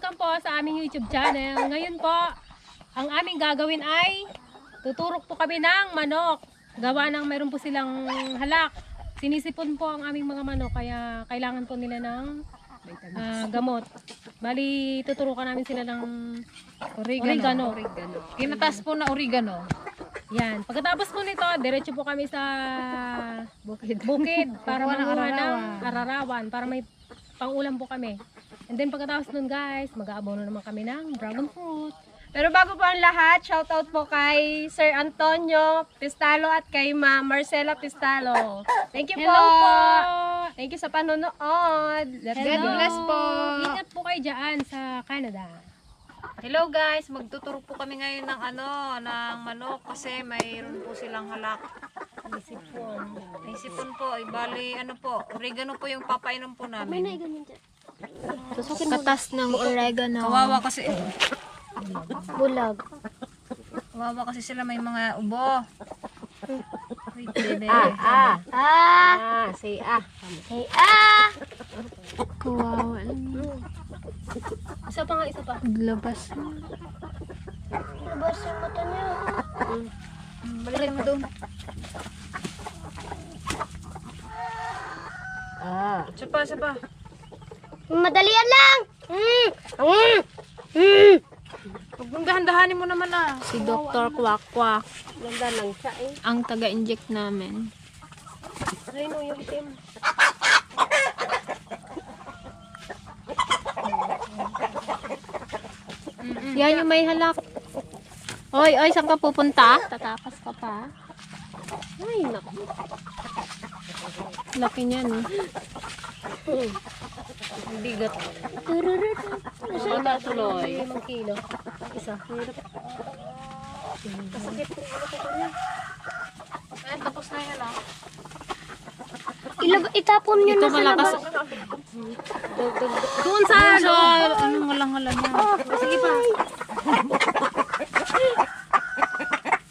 welcome po sa aming YouTube channel. Ngayon po, ang aming gagawin ay tuturok po kami ng manok. Gawa ng mayroon po silang halak. Sinisipon po ang aming mga manok kaya kailangan po nila ng gamot. Bali, tuturukan namin sila ng oregano. Kinatas po na oregano. Yan. Pagkatapos po nito, diretso po kami sa bukid para manguha ng ararawan para may pangulam po kami. And then pagkatapos nun guys, mag-aabono naman kami ng dragon fruit. Pero bago po ang lahat, shoutout po kay Sir Antonio Pistalo at kay Ma'am Marcela Pistalo. Thank you Hello po! Thank you sa panonood. God bless po. Ingat po kayo dyan sa Canada. Hello guys, magtuturo po kami ngayon ng ng manok kasi mayroon po silang halak. May sipon po, bali po, oregano po yung papainom po namin. Katas ng oregano. Kawawa kasi Bulag. kawawa kasi sila may mga ubo. Wait, bebe. Say Hey, ah! Kawawa. Isa pa nga, isa pa. Labas. Labas yung mata niya. Balik mo doon. Isa pa. Madalian lang! Huwag mong dahan-dahanin mo naman Si Dr. Kwak Kwak Ganda lang siya eh. ang taga-inject namin. Ayun o, yung itim. Yan yung may halak. Oy, saan ka pupunta? Tatakas ka pa. Ay, naku. Laki niya, no? Ang bigat. Wala tuloy. 5 kilo. Isa. Kasakit po. Ayan, tapos na yan Itapon nyo Ito na sa malakas. labas. Doon sa Anong walang-wala niya? Sige pa.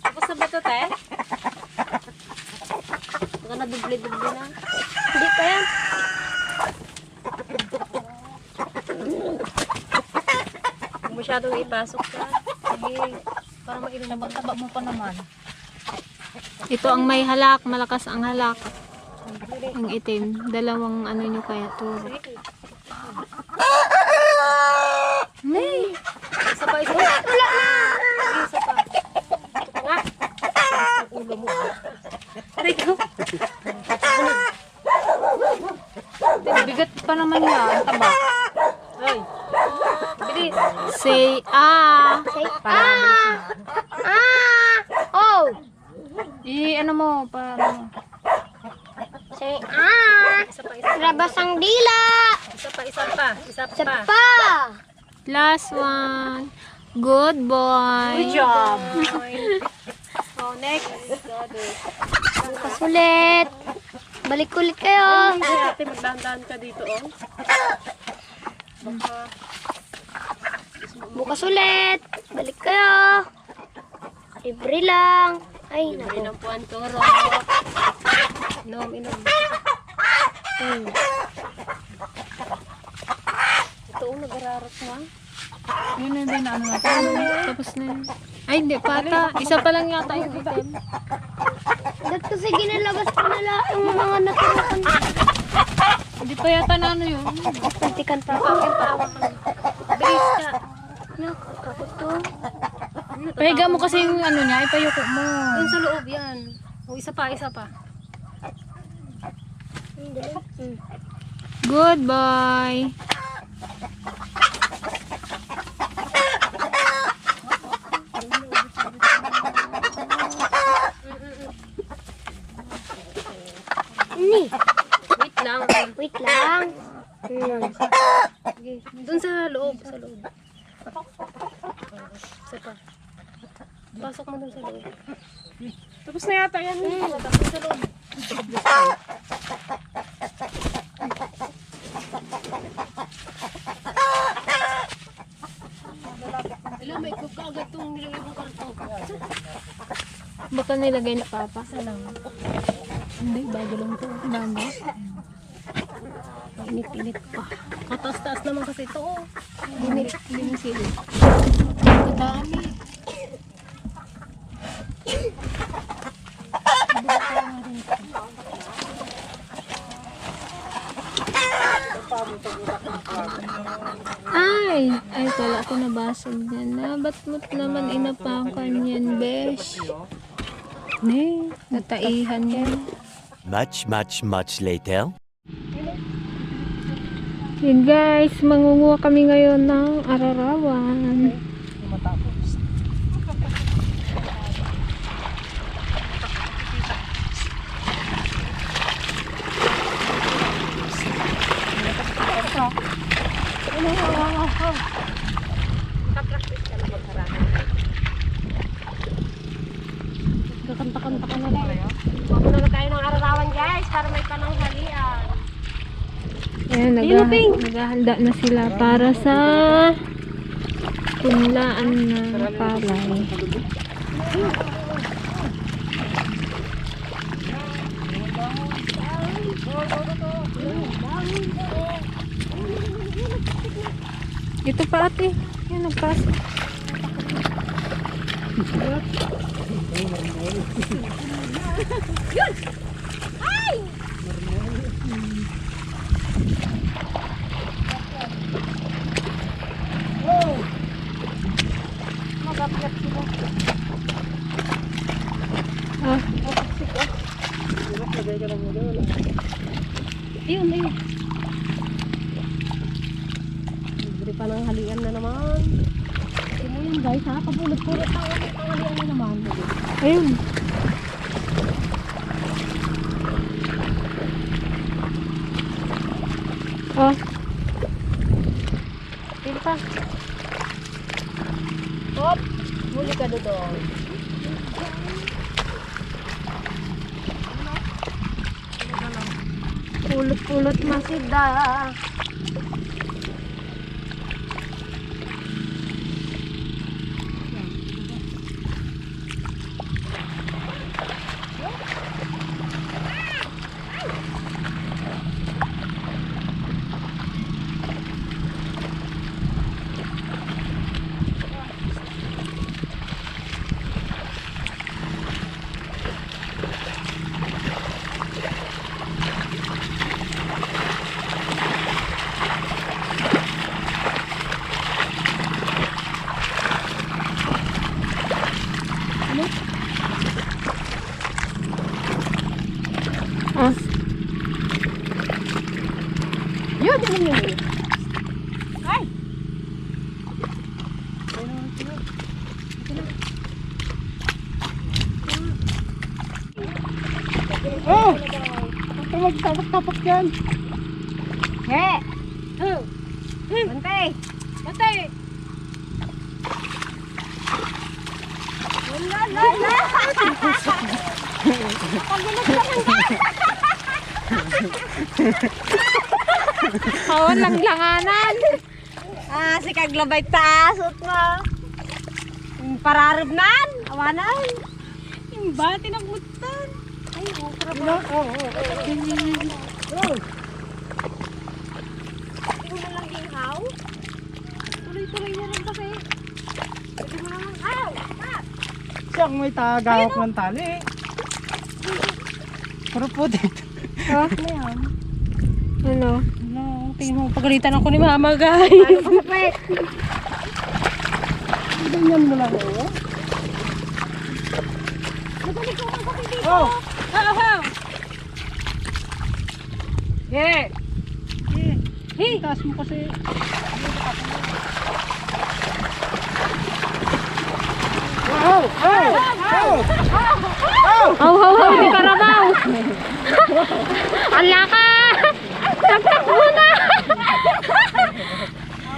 Tapos na ba ito, te? Baka na-duble-duble na. Hindi pa yan. Huwag masyadong ipasok ka. Sige. Para mainom na Taba mo pa naman. Ito ang may halak. Malakas ang halak. Ang itim. Dalawang ano nyo kaya turo. Isa pa, isa pa. Wala na! Isa pa. Ang ulo mo. Aray ko. Bigat pa naman yan. Taba. Ay. Bilis. Say ah! Oh! Ano mo, para Say ah! Isa pa, isa pa. Labas ang dila! Isa pa, isa pa. Isa Isa pa. pa! Last one. Good boy. Good job. So, next. Bukas ulit. Balik ulit kayo. Ay, ate, magdahan-dahan ka dito, oh. Baka, Bukas ulit. Balik kayo. Libre lang. Ay, naku. inom po ang turo. Inom. Ito, nag-ararat mo. yun na din na natin. Tapos na yun. Ay, hindi pata. Isa pa lang yata yung item. Ba't kasi ginalabas pa nila yung mga natulakan. Hindi pa yata na yun. Pantikan pa. Bilis ka. Nakakapot to. Pahiga mo kasi yung niya, ipayuko mo. Doon sa loob yan. O, isa pa, isa pa. Good boy. Wait lang. Wait lang. Sige. Doon sa loob. Sa loob. Isa pa. Pasok mo doon sa loob. Tapos na yata yan. Tapos sa loob. Alam, may cook ka agad itong nilagay mong karto. Baka nilagay na papa. Salang. Hindi, bago lang to. Bago. Init-init pa. Katas-taas naman kasi ito. Oh. Linisil. Kadami. Ay, kala ko nabasag yan na. Ba't mo't naman inapakan yan, besh? Ne, nataihan yan. Much later. Yun guys, mangunguha kami ngayon ng ararawan. Kakanta-kanta ka na rin. Mamunod na tayo ng ararawan guys para may pananghalian. Ayan, naghahanda na sila para sa punlaan na palay. Ito pa ate. Yan, nagpasok. Ah. Ayun, ayun. Libre pananghalian na naman. Ito mo yun guys ha, pabulot-pulot panghalian na naman. Ayun. Oh. Pili pa. Hop! Huli ka doon. Pulot-pulot masida. Ah. Yun, yun. Ay! Oh! Huwag ka magtapok-tapok yan. He! Bantay! Bantay! Wala, wala! Pagulog ka ng Hawan lang langanan. si kaglabay taasot mo. Pararibnan, awanan. Yung bati ng mutan. Ay, ukra ba? Hindi mo lang ginhaw. Tuloy-tuloy na lang kasi. Pwede mo naman, Siyang may tagahawak ng tali. Pero puti. Ha? Ano yan? Ano? Ano, tingin mo, pagalitan ako ni mama, guys. Ano ka kapit? Ganyan mo lang eh. Madali ko ang kapit dito. Oh! Yeah. Hey! Taas mo kasi. Wow! Oh! Oh! Haw, di karabaw. Ala ka! Nagtakbo na!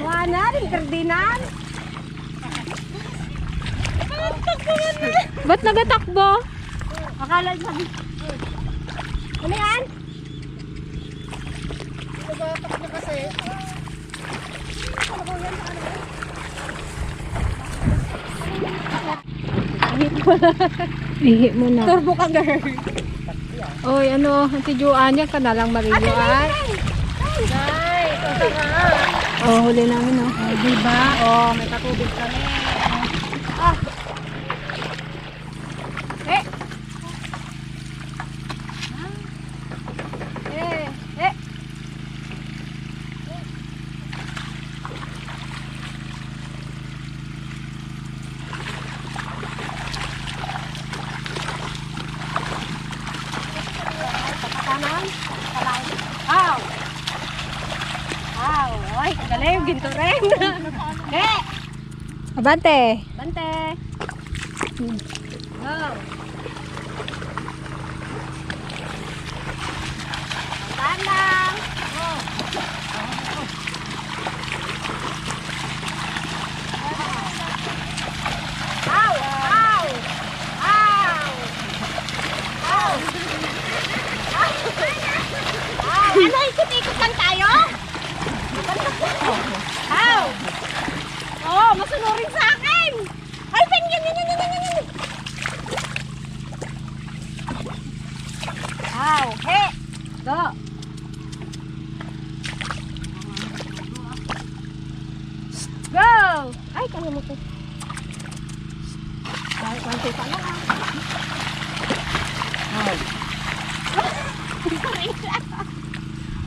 Awanan, Ferdinand. Ba't nagatakbo? Akala sabi. Ano yan? Nagatak na kasi. Ihi mo na. Turbo ka, girl. Oy, ano, Ate Joanne, yan ka na lang, Marie Joanne. Guys, ito nga. Oh, huli namin oh. Oh, diba? Oh, may patubig kami. Ay, galing, ginto rin. Abante. Bante. Go. Tandang. Ow! Ow! Ow! Ow! Ano, ikot-ikot lang tayo? Ow! Oh, masunurin sa akin! Ay, yan! Ow! He! Go! Go! Ay, kaya mo ko. Ay, konti pa lang.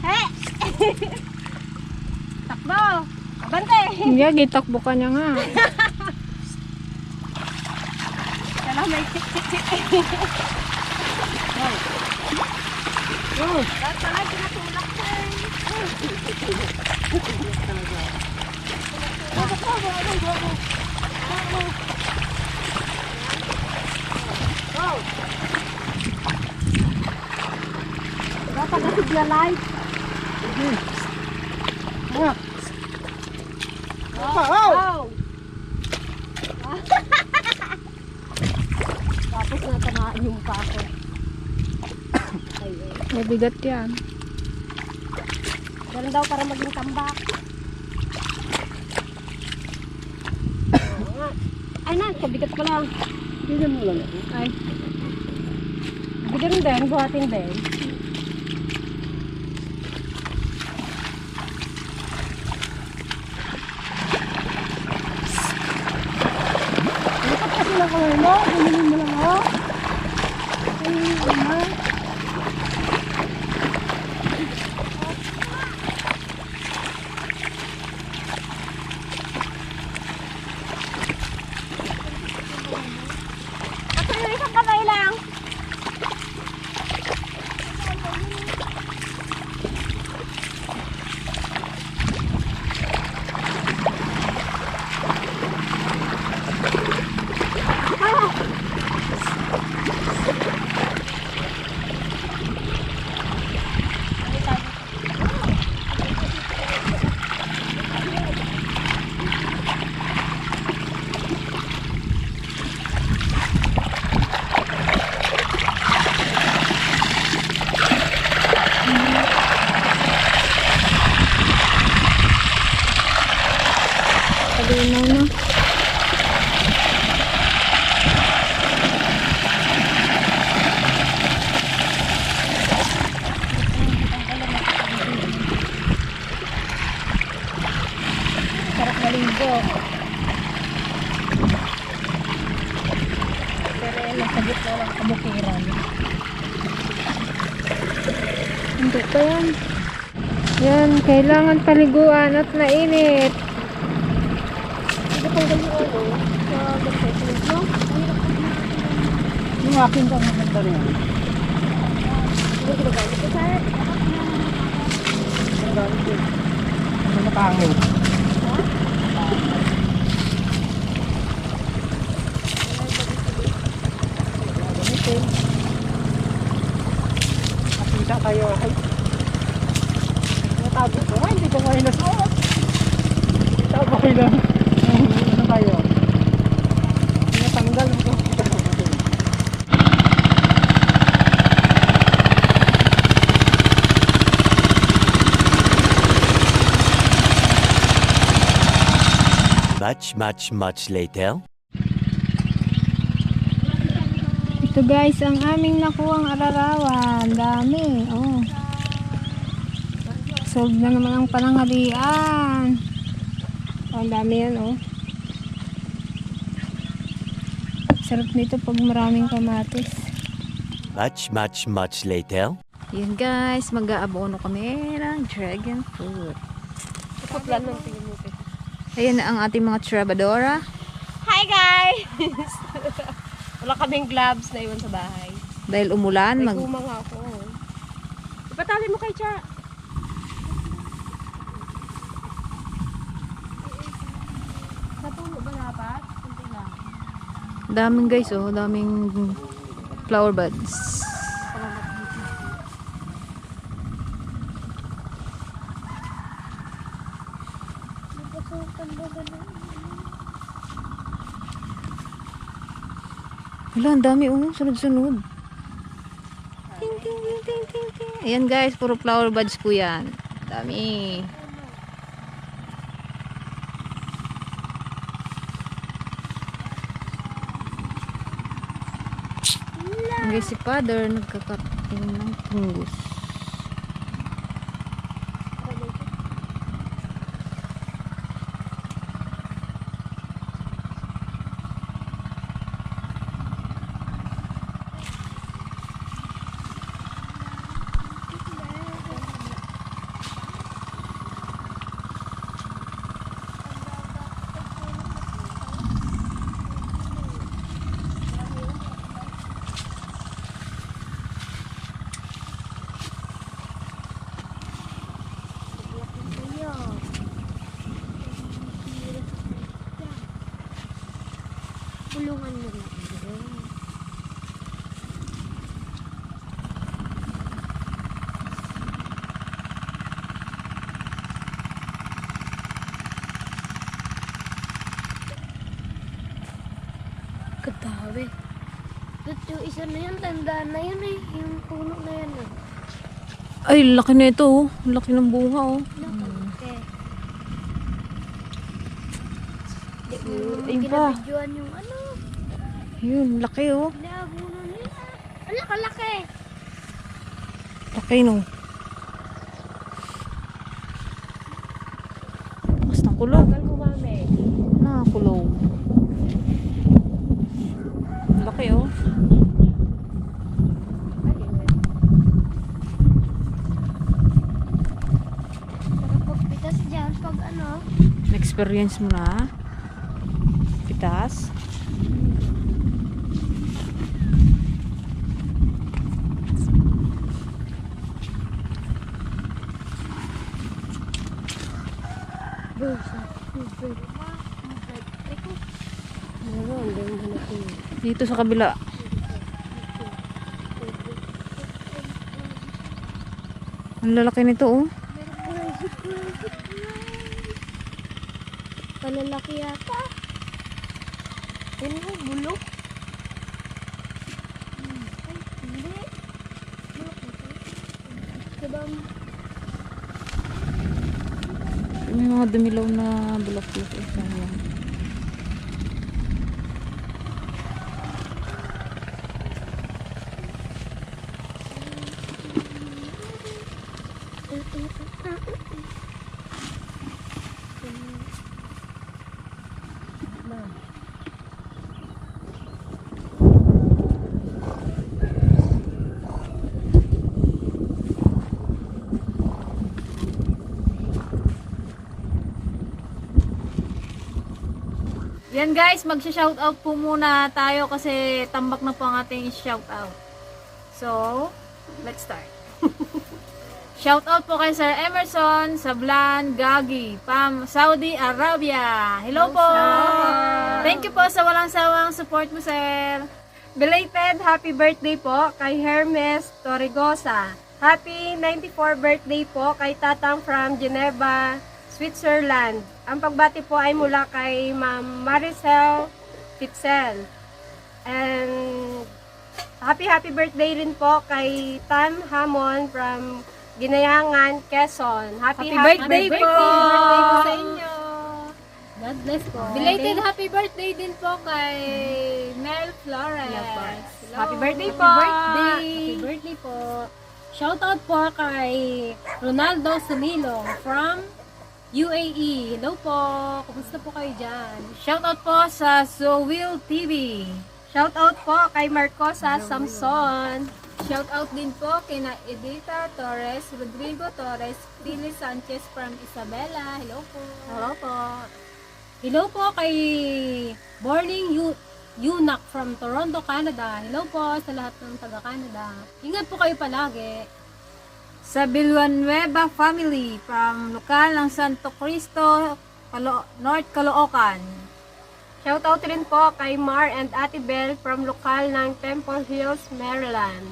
He! Takbo! Abante! Hindi, gitakbo ka niya nga. Kala may tik-tik-tik. Go! Lahat pala tinatulak ko eh. Go! Dapat na signalize. Wow! Tapos natamaan yung pako. Mabigat yan. Ganun daw para maging tambak. Ay na, kabigat ko lang. Bigyan mo lang ako. Ay. Bigyan din, buhatin din. Dapat kasi lang kamay mo. Bumili mo lang ako. Ay, ama. Ako yung isang kamay lang. Kalinaw na. Sarap maligo. Pero yan, nasa gitna ng kabukiran. Hindi pa yan. Yan, kailangan paliguan at mainit. Yung akin pa maganda rin. Ginagamit ko. Ano matangin? Nakita kayo. Ay. Natago ko. Ay, hindi ko kayo nasuot. Tabo kayo lang. Ano kayo? Natanggal ko. Much later. Ito guys, ang aming nakuhang ararawan. Dami. Oh. Solve na naman ang pananghalian. Ang dami yan, oh. Sarap nito pag maraming kamatis. Much later. Yan guys, mag-aabono kami ng dragon fruit. Kaplan ng tingin mo. Ayan na ang ating mga trabadora. Hi guys! Wala kaming gloves na iwan sa bahay. Dahil umulan, May gumang ako. Ipatali mo kay Cha. Sa puno ba dapat? Kunti lang. daming guys, oh, daming flower buds. Wala, ang dami, oh, sunod-sunod. Ting, ting, ting, ting, ting, ting. Ayan guys, puro flower buds po yan. Dami. Guys, si father nagkakating ng pungus. Pulungan mo lang. Katawi. Yung isa na yan, tandaan na yan eh. Yung puno na yan eh. Ay, laki na ito, oh. Laki ng bunga, oh. Okay. Di mo Ayun pa. kinabidyoan yung ano. Yun, laki, oh. Inabuno nila. Ano kalaki? Laki, no. Mas nakulog. Tagal kumami. Nakakulog. Laki, oh. Sarap magpitas dyan pag ano. Na-experience mo na. Pitas. Dito sa kabila. Ang lalaki nito, oh. Palalaki yata. Ano ko, bulok? Ay, hindi. Bulok na to. Diba? May mga dumilaw na bulak-bulak. Sayang. Yan guys, magsha-shoutout po muna tayo kasi tambak na po ang ating shoutout. So, let's start. Shoutout po kay Sir Emerson Sablan Gagi, Pam, Saudi Arabia. Hello po! Thank you po sa walang sawang support mo, sir. Belated happy birthday po kay Hermes Torregosa. Happy 94 birthday po kay Tatang from Geneva, Switzerland. Ang pagbati po ay mula kay Ma'am Maricel Fitzel. And happy birthday rin po kay Tam Hamon from Ginayangan, Quezon. Happy birthday po! Birthday po sa inyo. God bless po. Belated happy birthday din po kay Mel Flores. Hello. Happy birthday po! Happy birthday po. Shoutout po kay Ronaldo Sumilong from UAE. Hello po. Kumusta po kayo dyan? Shoutout po sa Zowil TV. Shoutout po kay Marcosa Samson. Shoutout din po kina Edita Torres, Rodrigo Torres, Pili Sanchez from Isabela. Hello po. Hello po. Hello po kay Morning Yunak from Toronto, Canada. Hello po sa lahat ng taga-Canada. Ingat po kayo palagi. Sa Villanueva family from lokal ng Santo Cristo, North Caloocan. Shoutout rin po kay Mar and Ate Bell from lokal ng Temple Hills, Maryland.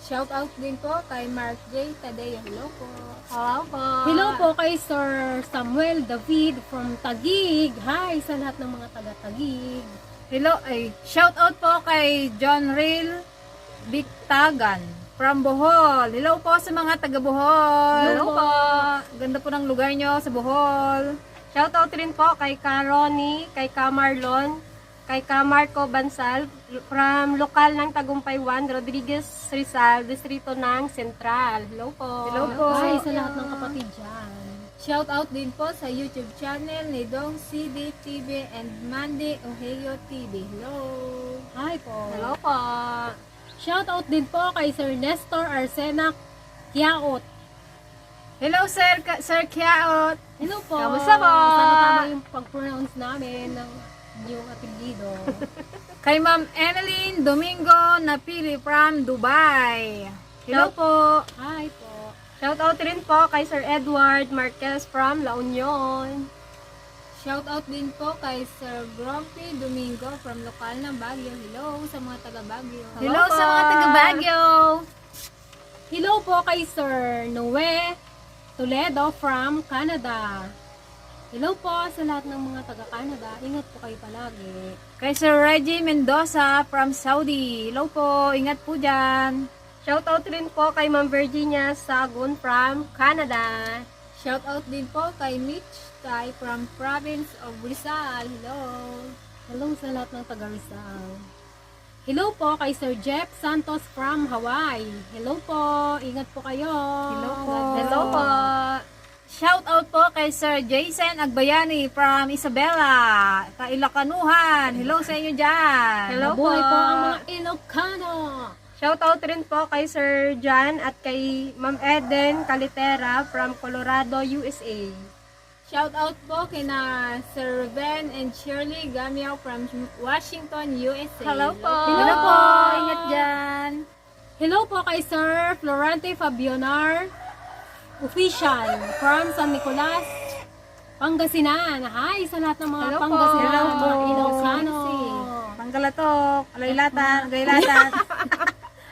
Shoutout din po kay Mark J. Tadeo. Hello po. Hello po. Hello po kay Sir Samuel David from Taguig. Hi sa lahat ng mga taga-Taguig. Hello, shoutout po kay John Rail Bictagan from Bohol. Hello po sa mga taga Bohol. Hello po. Ganda po ng lugar nyo sa Bohol. Shoutout rin po kay Karoni, kay Kamarlon, kay Kamarco Bansal from lokal ng Tagumpay 1, Rodriguez Rizal, distrito ng Central. Hello po. Hello po. Hi sa lahat ng kapatid dyan. Shoutout din po sa YouTube channel ni Dong CD TV and Mandy Ohio TV. Hello. Hi po. Hello po. Shoutout din po kay Sir Nestor Arsena Kiaot. Hello, Sir Kiaot. Hello po. Kamusta po? Sana tama yung pag-pronounce namin ng yung apelyido. Kay Ma'am Emeline Domingo Napili from Dubai. Hello po. Hi po. Shoutout rin po kay Sir Edward Marquez from La Union. Shoutout din po kay Sir Grumpy Domingo from lokal ng Baguio. Hello sa mga taga Baguio. Hello sa mga taga Baguio. Hello po kay Sir Noe Toledo from Canada. Hello po sa lahat ng mga taga-Canada. Ingat po kayo palagi. Kay Sir Reggie Mendoza from Saudi. Hello po. Ingat po dyan. Shoutout rin po kay Ma'am Virginia Sagun from Canada. Shoutout din po kay Mitch Tai from province of Rizal. Hello. Hello sa lahat ng taga-Rizal. Hello po kay Sir Jeff Santos from Hawaii. Hello po. Ingat po kayo. Hello po. Hello po. Shoutout po kay Sir Jason Agbayani from Isabela, Kailakanuhan. Hello sa inyo dyan. Hello Mabuhay po. po ang mga Ilocano. Shoutout rin po kay Sir John at kay Ma'am Eden Calitera from Colorado, USA. Shoutout po kina Sir Ben and Shirley Gamiao from Washington, USA. Hello po. Hello po. Ingat dyan. Hello po kay Sir Florante Fabionar Official from San Nicolas, Pangasinan. Hi sa lahat ng mga Hello po. Pangasinan, Hello mga po. Ilocano. Panggalatok, alaylatan, agaylatan.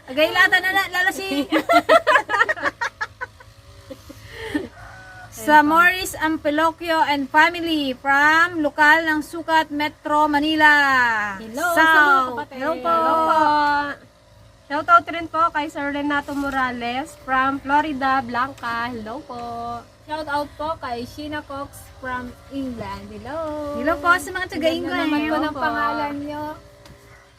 Agaylatan na lalasing. Sa Morris Ampelocchio and family from lokal ng Sukat, Metro Manila. Hello South. sa mga kapatid. Hello po. Hello po. Shoutout rin po kay Sir Renato Morales from Florida, Blanca. Hello po. Shoutout po kay Sheena Cox from England. Hello. Hello po sa mga taga-England. Ganda naman po Hello ng po. pangalan nyo.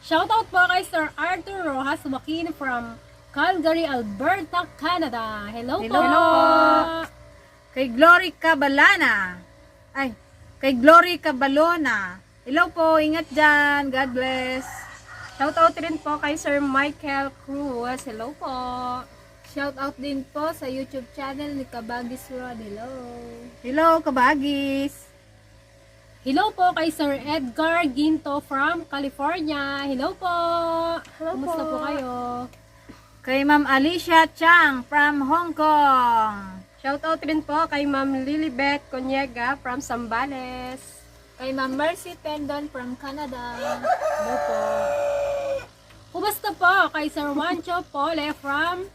Shoutout po kay Sir Arthur Rojas Joaquin from Calgary, Alberta, Canada. Hello, Hello po. po. Kay Glory Cabalana. Ay, kay Glory Cabalona. Hello po, ingat dyan. God bless. Shoutout rin po kay Sir Michael Cruz. Hello po. Shoutout din po sa YouTube channel ni Kabagis Rod. Hello. Hello, kabagis. Hello po kay Sir Edgar Ginto from California. Hello po. Kumusta po kayo? Kay Ma'am Alicia Chang from Hong Kong. Shoutout rin po kay Ma'am Lilibet Coniega from Zambales. Kay Ma'am Mercy Pendon from Canada. Hello po. Kumusta po kay Sir Juancho Pole from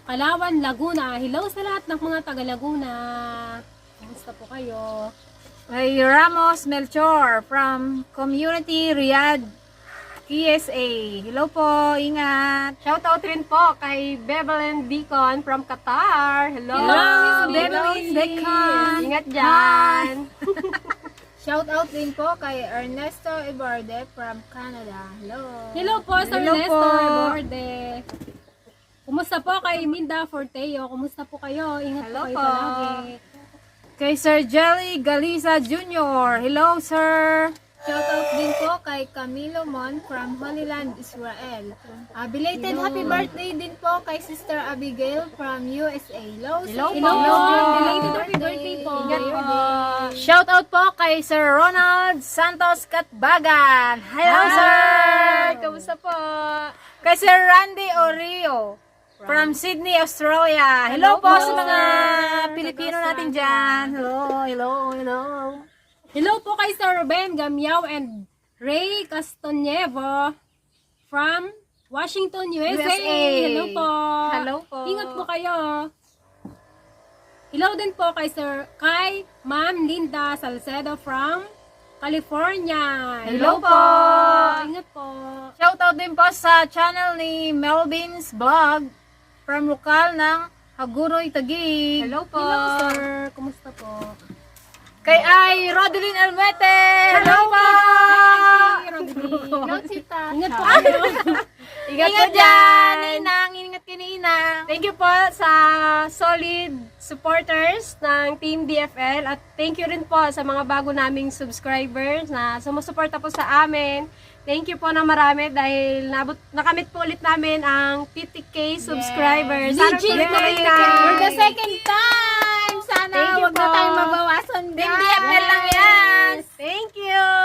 Palawan, Laguna. Hello sa lahat ng mga taga Laguna. Kumusta po kayo? Kay Ramos Melchor from Community Riyadh, KSA. Hello po, ingat. Shoutout rin po kay Bevelyn Deacon from Qatar. Hello, Hello, Miss Beverly Decon. Ingat dyan. Shoutout din po kay Ernesto Iborde from Canada. Hello. Hello po Sir Hello Nestor po. Borde. Kumusta po kay Minda Forteo? Kumusta po kayo? Ingat Hello po kayo po. palagi. Kay Sir Jelly Galisa Jr. Hello, sir. Shoutout din po kay Camilo Mon from Holy Land, Israel. Belated happy birthday din po kay Sister Abigail from USA. Hello, Hello Hello po. po. Belated happy birthday po. Ingat po. Shout out po kay Sir Ronald Santos Katbagan. Hello, sir. Kamusta po? Kay Sir Randy Orio from Sydney, Australia. Hello po sa mga Pilipino natin dyan. Hello, hello, hello. Hello po kay Sir Ruben Gamiao and Ray Castonievo from Washington, USA. Hello po. Hello po. Ingat po kayo. Hello din po kay Ma'am Linda Salcedo from California. Hello po. Ingat po. Shout out din po sa channel ni Melvin's Vlog from lokal ng Haguroy, Taguig. Hello po. Hello sir. Kumusta po? Kay Rodeline Almete. Hello po. Hello Tita. Ingat po kayo. Ingat dyan, Ninang. Ingat ka, Ninang. Thank you po sa solid supporters ng Team DFL at thank you rin po sa mga bago naming subscribers na sumusuporta po sa amin. Thank you po na marami dahil nakamit po ulit namin ang 50k subscribers. Sana Legit tuloy na na. For the second time! Sana Thank you wag na po. tayong mabawasan, Team guys. DFL lang yan. Thank you!